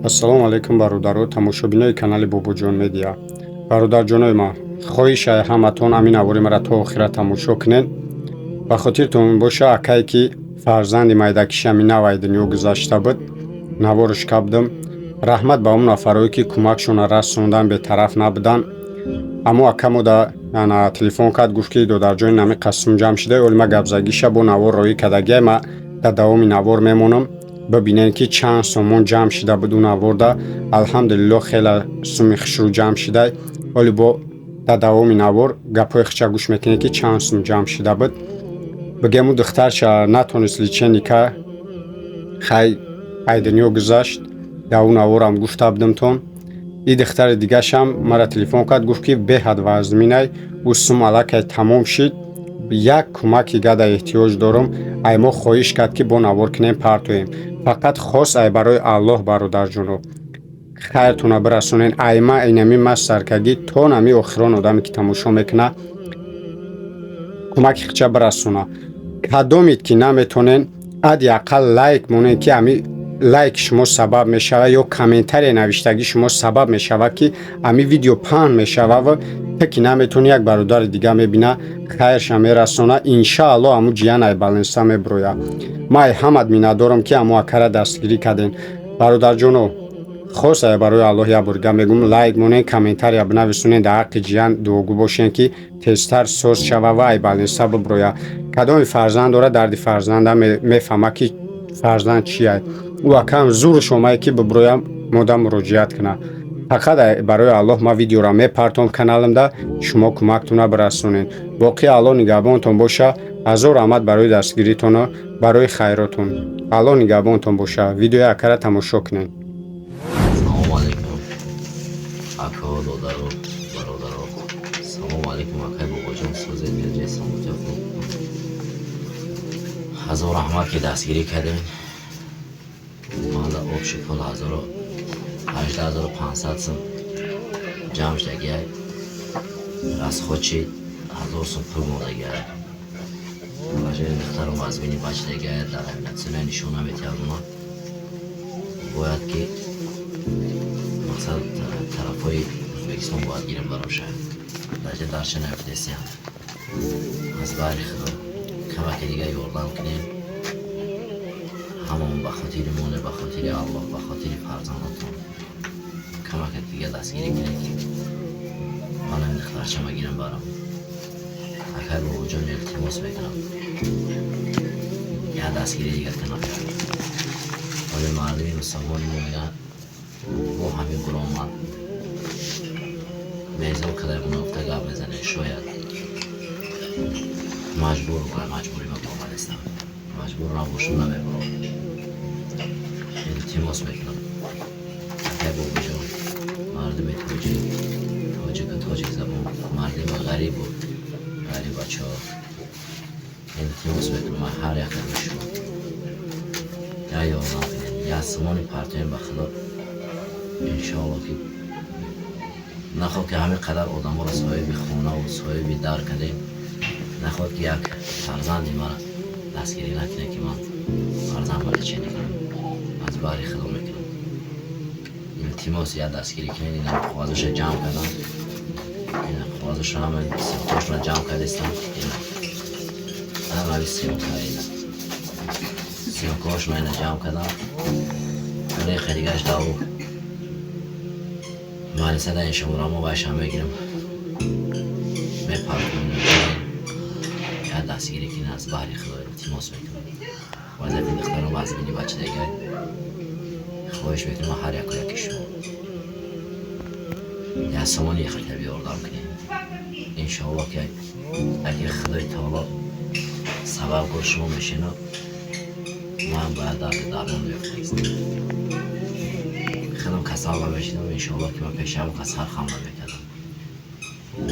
ассалому алайкум бародаро тамошобинои канали Бобоҷон медиа. Бародарҷонои ман, хоҳишай ҳаматон амин авори маро то охира тамошо кунед. ба хотиртон боша акае ки фарзанди майдакишами навай дунё гузашта буд, навориш кардам. раҳмат ба он нафарое ки кӯмакшона расондан бетараф набуданд. аммо акамо да телефон кард, гуфт ки додарҷони нами қасм ҷамъ шуда оли ма гапзагиша бо навор роӣ кардагия, ма дар давоми навор мемонам. бибинед ки чанд сомон ҷамъ шуда буд он наворда. алҳамдулиллоҳ хеле суми хушрӯ ҷамъ шуда. оли бо дар давоми навор гапҳои хича гӯш мекунед ки чанд сум ҷамъ шуда буд. бигем ӯ духтарша натонист личени ка хай ай дунё гузашт. дар ӯ наворам гуфта будамтон. и духтари дигашам мара телефон кард, гуфт ки беҳад вазминай, ӯ сум аллакай тамом шид, як кӯмаки гада эҳтиёҷ дорам. ай мо хоҳиш кард ки бо навор кунем партоем. фақат хос ай барои аллоҳ бародарҷоно хайртона бирасонен. ай ма инами ма саркагӣ то нами охирон одаме ки тамошо мекуна кӯмаки хича бирасона. кадомит ки наметонен ади ақал лайк монен ки ами лайк шумо сабаб мешава ё комментарие навиштаги шумо сабаб мешава ки ами видео паҳн мешава ва таки наметони як бародари дига мебина хайрша мерасона. иншааллоҳ аму ҷиянай баленса мебироя. май ҳамат миннатдорам ки аму акара дастгирӣ карден. бародарҷоно хос ай барои аллоҳ як бор дига мегӯм, лайк монен, комментария бинависонен, дар ҳаққи ҷиян дуогӯ бошен ки тезтар соз шава ва ай баленса бибироя. кадоми фарзанд дора дарди фарзанда мефаҳма ки фарзанд чия. ӯ акам зурш омае ки бибироя мода муроҷиат куна. фақат барои аллоҳ ма видеора мепартом каналимда, шумо кӯмактона бирасонен. боқи аллоҳ нигаҳбонтон боша. ҳазор раҳмат барои дастгиритону барои хайротон. аллоҳ нигаҳбонтон боша. видеои акара тамошо кунед. Салому алейкум. Ака, додаро, бародаро. Салому алейкум, акай Бобоҷон созед ҷай самотёфу. ҳазор раҳмат ки дастгирӣ кардем. манда об шикол 18500 сум ҷамъ шудагия. расходчи 1000 сум пул модагия. баҷои духтарам вазмини бачдагия дар аминатсина нишона метиҳадуна. бояд ки мақсад тарафҳои ӯзбекистон бояд гирем баром шаяд. даҷа дарча наёфтесиям. аз баҳри худо камаке дига ёрдам кунем. ҳамон ба хотири моне, ба хотири аллоҳ, ба хотири фарзандотон камаке дига дастгирӣ кунем ки манам духтарчама гирем барам. акай Бобоҷон илтимос мекунам як дастгирӣ дига кунам. оли мардуми мусулмони мо мегӯянд бо ҳамин буромад мезон кадай мунофта гап мезанем. шояд маҷбур маҷбури ма омадастам. маҷбур набошам намебурам. илтимос мекунам акай Бобоҷон, мардуми тоҷику тоҷик забон, мардуми ғарибу ғарибачо, илтимос мекунам ҳар як аз шумо я ёрдам кунем, я симони партоем ба худо. иншоаллоҳ ки нахоҳ ки ҳамин қадар одаморо соҳиби хонаву соҳиби дар кардем, нахоҳ ки як фарзанди мара дастгирӣ накунем ки ман фарзандро личенӣ кунам. аз баҳри худо мекунам. илтимос я дастгирӣ кунед. ина қоғазоша ҷамъ кардам. ина қоғазоша ҳамаи сиёҳтошро ҷамъ кардастам. ина ҳамаи сиёҳкошро ина ҷамъ кардам. рехи дигаш даву маънисада ин шуморамо байша мегирем мепартонем. я дастгирӣ кунед. аз баҳри худо илтимос мекунам. вазъияти духтарам вазмини бачадагия хоҳиш мекунам ҳар яку яки шумо як сомони яхатаб ёрдам кунем. иншоаллоҳ ки агар худои таоло сабаб гӯр шумо мешина, ман бояд дарди дармон меёфтаистам. худам касалба мешидам. иншоаллоҳ ки ман пешаву кас сархам намекардам.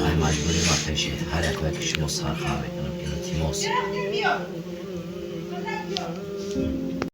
ай маҷбури ма пеши ҳар яку яки шумо сархам мекунам. илтимос